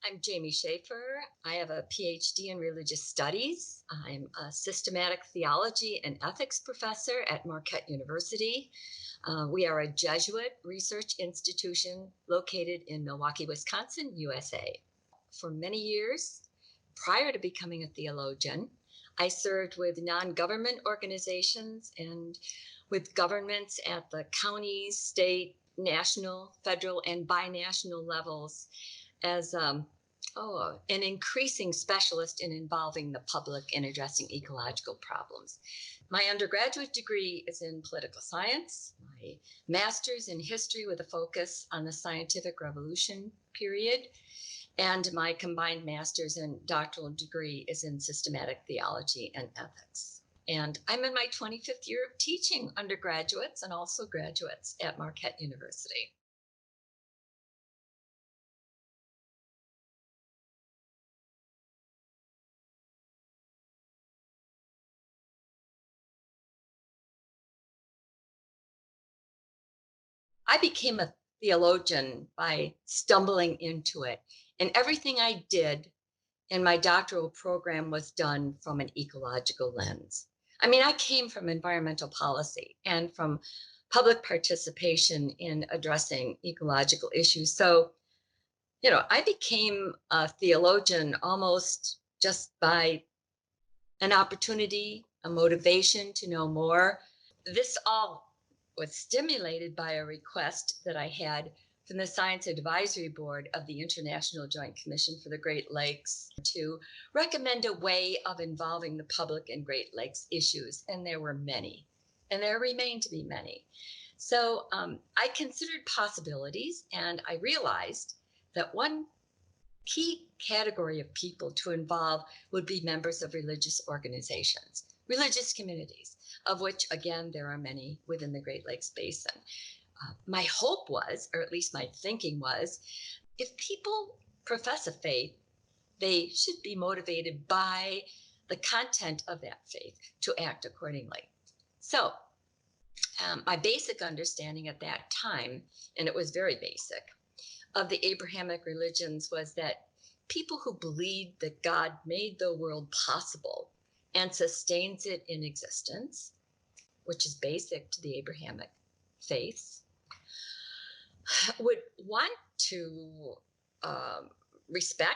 I'm Jame Schaefer. I have a PhD in religious studies. I'm a systematic theology and ethics professor at Marquette University. We are a Jesuit research institution located in Milwaukee, Wisconsin, USA. For many years, prior to becoming a theologian, I served with non-government organizations and with governments at the county, state, national, federal, and binational levels as an increasing specialist in involving the public in addressing ecological problems. My undergraduate degree is in political science, my master's in history with a focus on the scientific revolution period, and my combined master's and doctoral degree is in systematic theology and ethics. And I'm in my 25th year of teaching undergraduates and also graduates at Marquette University. I became a theologian by stumbling into it. And everything I did in my doctoral program was done from an ecological lens. I mean, I came from environmental policy and from public participation in addressing ecological issues. So, I became a theologian almost just by an opportunity, a motivation to know more. This all was stimulated by a request that I had from the Science Advisory Board of the International Joint Commission for the Great Lakes to recommend a way of involving the public in Great Lakes issues. And there were many, and there remain to be many. So I considered possibilities, and I realized that one key category of people to involve would be members of religious organizations, religious communities, of which, again, there are many within the Great Lakes Basin. My hope was, or at least my thinking was, if people profess a faith, they should be motivated by the content of that faith to act accordingly. So my basic understanding at that time, and it was very basic, of the Abrahamic religions was that people who believed that God made the world possible and sustains it in existence, which is basic to the Abrahamic faiths, would want to respect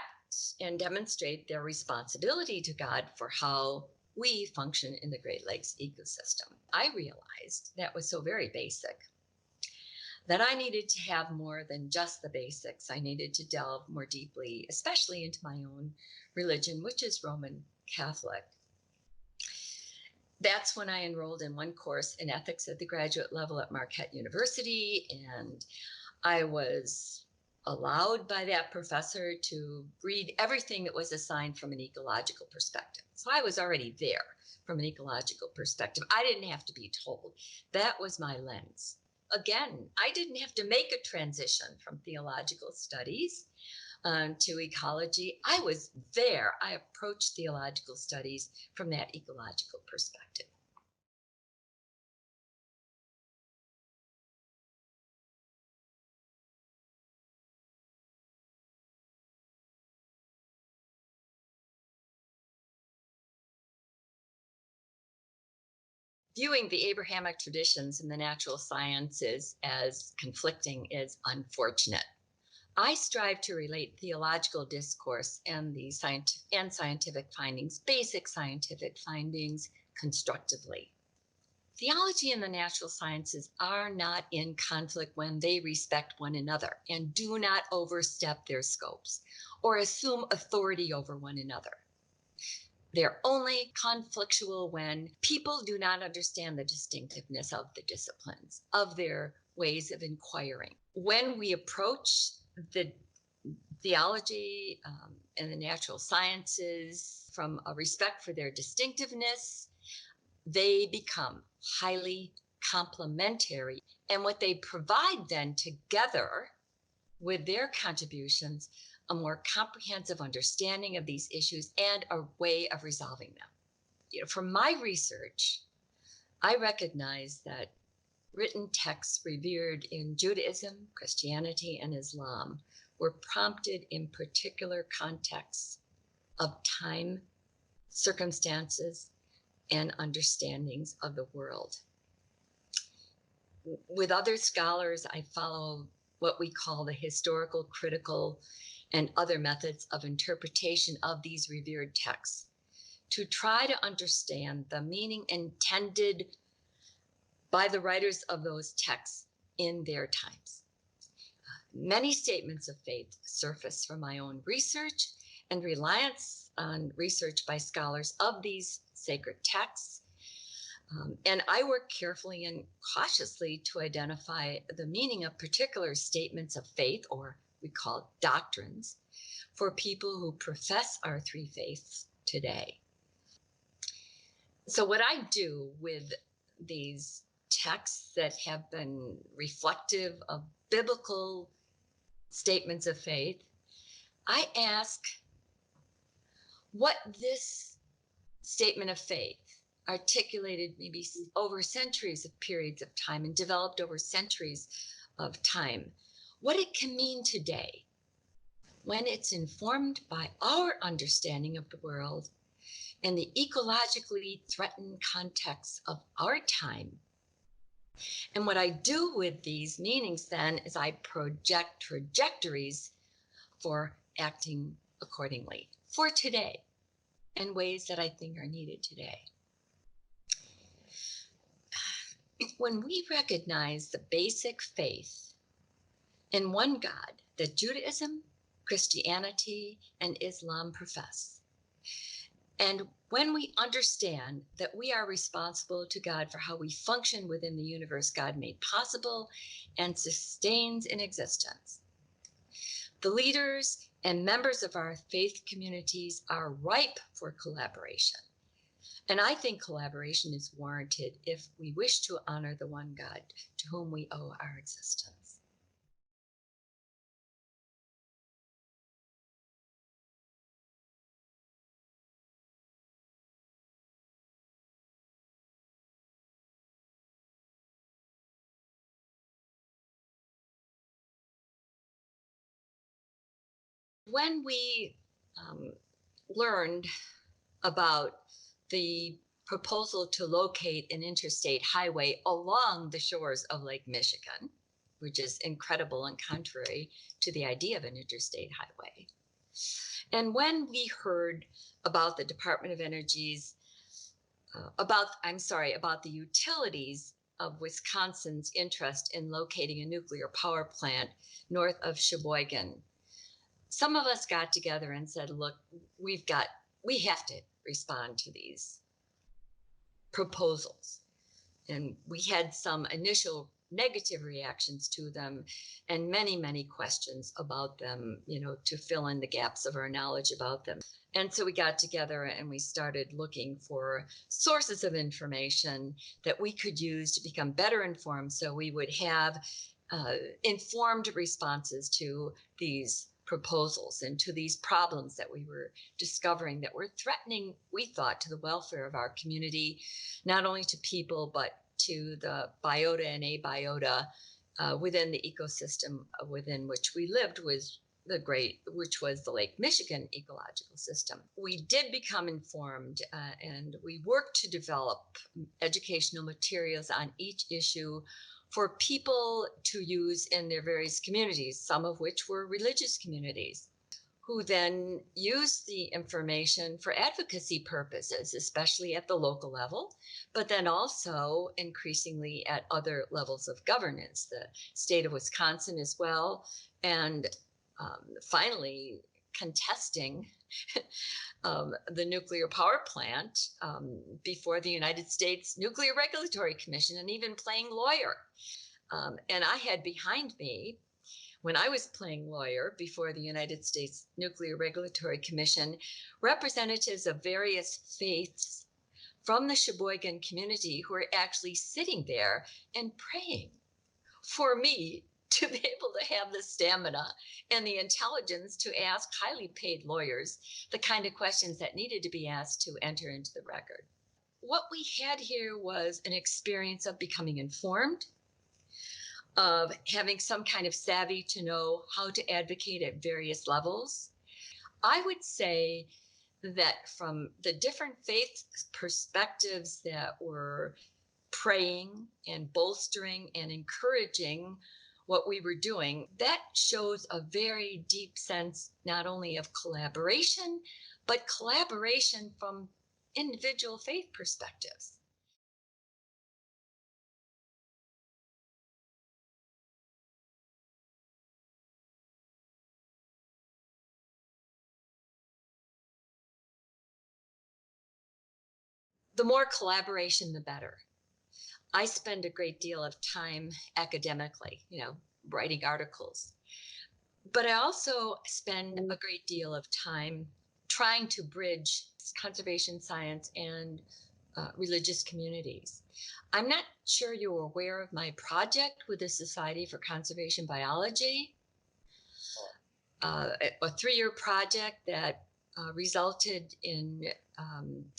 and demonstrate their responsibility to God for how we function in the Great Lakes ecosystem. I realized that was so very basic that I needed to have more than just the basics. I needed to delve more deeply, especially into my own religion, which is Roman Catholic. That's when I enrolled in one course in ethics at the graduate level at Marquette University, and I was allowed by that professor to read everything that was assigned from an ecological perspective. So I was already there from an ecological perspective. I didn't have to be told. That was my lens. Again, I didn't have to make a transition from theological studies to ecology. I was there. I approached theological studies from that ecological perspective. Viewing the Abrahamic traditions in the natural sciences as conflicting is unfortunate. I strive to relate theological discourse and the scientific findings, basic scientific findings, constructively. Theology and the natural sciences are not in conflict when they respect one another and do not overstep their scopes or assume authority over one another. They're only conflictual when people do not understand the distinctiveness of the disciplines, of their ways of inquiring. When we approach the theology and the natural sciences from a respect for their distinctiveness, they become highly complementary. And what they provide then together with their contributions, a more comprehensive understanding of these issues and a way of resolving them. From my research, I recognize that written texts revered in Judaism, Christianity, and Islam were prompted in particular contexts of time, circumstances, and understandings of the world. With other scholars, I follow what we call the historical, critical, and other methods of interpretation of these revered texts to try to understand the meaning intended by the writers of those texts in their times. Many statements of faith surface from my own research and reliance on research by scholars of these sacred texts. And I work carefully and cautiously to identify the meaning of particular statements of faith, or we call doctrines, for people who profess our three faiths today. So what I do with these texts that have been reflective of biblical statements of faith, I ask what this statement of faith, articulated maybe over centuries of periods of time and developed over centuries of time, what it can mean today when it's informed by our understanding of the world and the ecologically threatened context of our time. And what I do with these meanings then is I project trajectories for acting accordingly for today in ways that I think are needed today. When we recognize the basic faith in one God that Judaism, Christianity, and Islam profess, and when we understand that we are responsible to God for how we function within the universe God made possible and sustains in existence, the leaders and members of our faith communities are ripe for collaboration. And I think collaboration is warranted if we wish to honor the one God to whom we owe our existence. When we learned about the proposal to locate an interstate highway along the shores of Lake Michigan, which is incredible and contrary to the idea of an interstate highway. And when we heard about the Department of Energy's, about the utilities of Wisconsin's interest in locating a nuclear power plant north of Sheboygan, some of us got together and said, look, we have to respond to these proposals. And we had some initial negative reactions to them and many, many questions about them, to fill in the gaps of our knowledge about them. And so we got together and we started looking for sources of information that we could use to become better informed so we would have informed responses to these proposals and to these problems that we were discovering that were threatening, we thought, to the welfare of our community, not only to people, but to the biota and abiota within the ecosystem within which we lived, which was the Lake Michigan ecological system. We did become informed and we worked to develop educational materials on each issue for people to use in their various communities, some of which were religious communities, who then used the information for advocacy purposes, especially at the local level, but then also increasingly at other levels of governance, the state of Wisconsin as well, and finally contesting the nuclear power plant before the United States Nuclear Regulatory Commission, and even playing lawyer. And I had behind me, when I was playing lawyer before the United States Nuclear Regulatory Commission, representatives of various faiths from the Sheboygan community who were actually sitting there and praying for me to be able to have the stamina and the intelligence to ask highly paid lawyers the kind of questions that needed to be asked to enter into the record. What we had here was an experience of becoming informed, of having some kind of savvy to know how to advocate at various levels. I would say that from the different faith perspectives that were praying and bolstering and encouraging what we were doing, that shows a very deep sense not only of collaboration, but collaboration from individual faith perspectives. The more collaboration, the better. I spend a great deal of time academically, writing articles. But I also spend a great deal of time trying to bridge conservation science and religious communities. I'm not sure you're aware of my project with the Society for Conservation Biology, a 3-year project that resulted in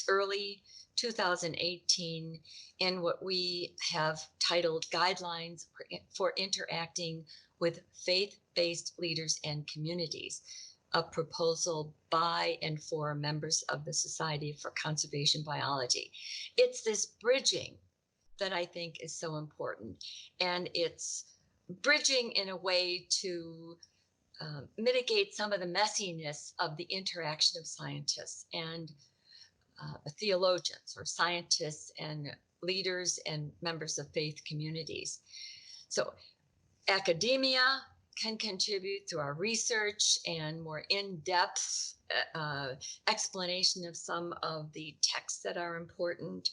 early 2018 in what we have titled Guidelines for Interacting with Faith-Based Leaders and Communities, a proposal by and for members of the Society for Conservation Biology. It's this bridging that I think is so important. And it's bridging in a way to mitigate some of the messiness of the interaction of scientists and theologians, or scientists and leaders and members of faith communities. So academia can contribute through our research and more in-depth explanation of some of the texts that are important.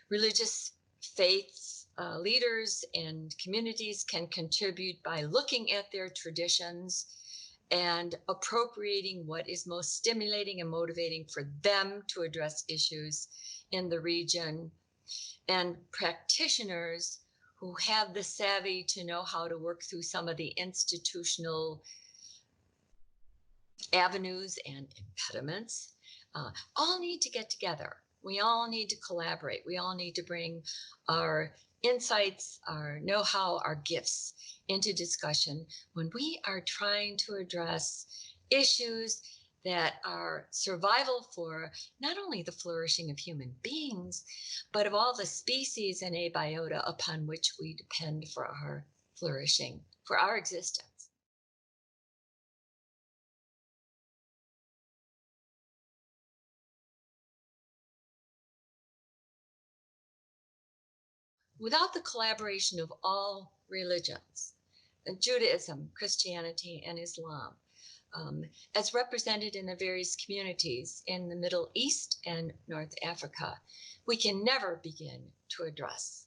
Religious faiths, leaders and communities can contribute by looking at their traditions and appropriating what is most stimulating and motivating for them to address issues in the region. And practitioners who have the savvy to know how to work through some of the institutional avenues and impediments, all need to get together. We all need to collaborate. We all need to bring our insights, our know-how, our gifts into discussion when we are trying to address issues that are survival for not only the flourishing of human beings, but of all the species and abiota upon which we depend for our flourishing, for our existence. Without the collaboration of all religions, Judaism, Christianity, and Islam, as represented in the various communities in the Middle East and North Africa, we can never begin to address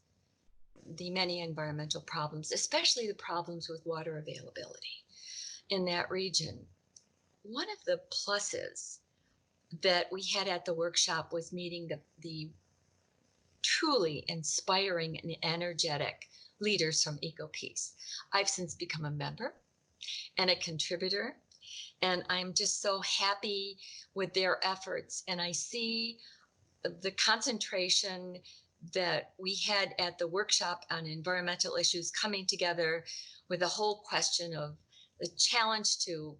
the many environmental problems, especially the problems with water availability in that region. One of the pluses that we had at the workshop was meeting the truly inspiring and energetic leaders from EcoPeace. I've since become a member and a contributor, and I'm just so happy with their efforts. And I see the concentration that we had at the workshop on environmental issues coming together with the whole question of the challenge to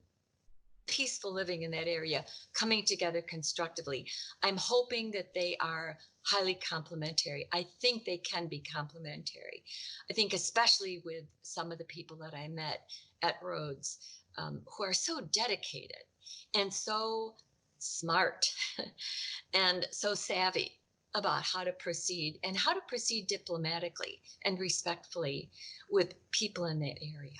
peaceful living in that area coming together constructively. I'm hoping that they are highly complementary. I think they can be complementary. I think especially with some of the people that I met at Rhodes, who are so dedicated and so smart and so savvy about how to proceed and how to proceed diplomatically and respectfully with people in that area.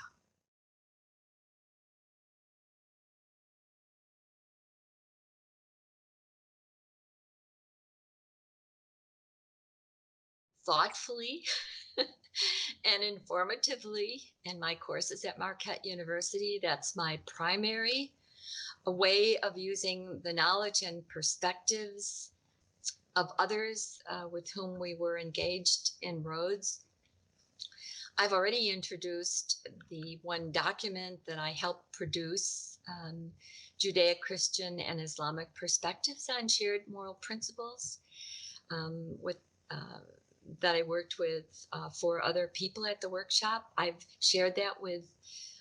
Thoughtfully and informatively in my courses at Marquette University. That's my primary way of using the knowledge and perspectives of others with whom we were engaged in Rhodes. I've already introduced the one document that I helped produce, Judeo-Christian and Islamic Perspectives on Shared Moral Principles, with that I worked with 4 other people at the workshop. I've shared that with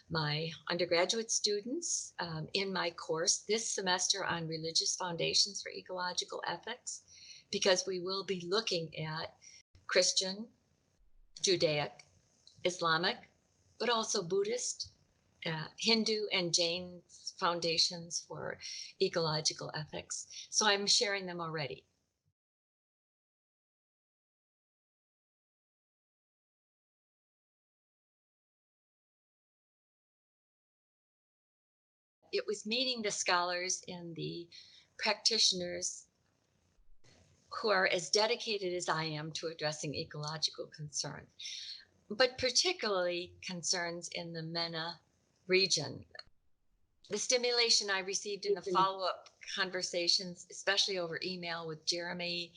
my undergraduate students in my course this semester on religious foundations for ecological ethics, because we will be looking at Christian, Judaic, Islamic, but also Buddhist, Hindu, and Jain foundations for ecological ethics. So I'm sharing them already. It was meeting the scholars and the practitioners who are as dedicated as I am to addressing ecological concerns, but particularly concerns in the MENA region. The stimulation I received in the follow-up conversations, especially over email with Jeremy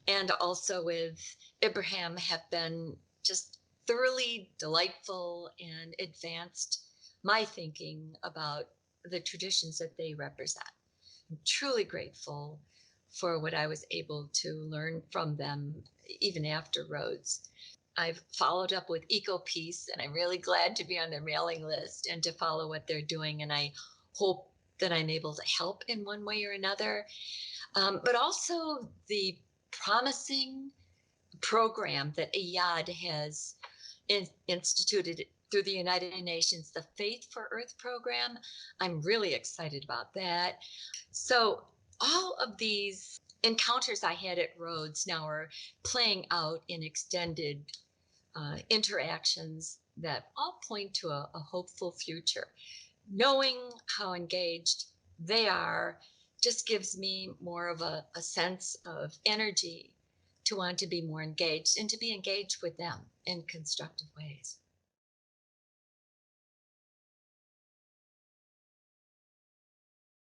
and also with Abraham, have been just thoroughly delightful and advanced my thinking about the traditions that they represent. I'm truly grateful for what I was able to learn from them, even after Rhodes. I've followed up with EcoPeace, and I'm really glad to be on their mailing list and to follow what they're doing. And I hope that I'm able to help in one way or another. But also the promising program that IAD has instituted through the United Nations, the Faith for Earth program. I'm really excited about that. So all of these encounters I had at Rhodes now are playing out in extended interactions that all point to a hopeful future. Knowing how engaged they are just gives me more of a sense of energy to want to be more engaged and to be engaged with them in constructive ways.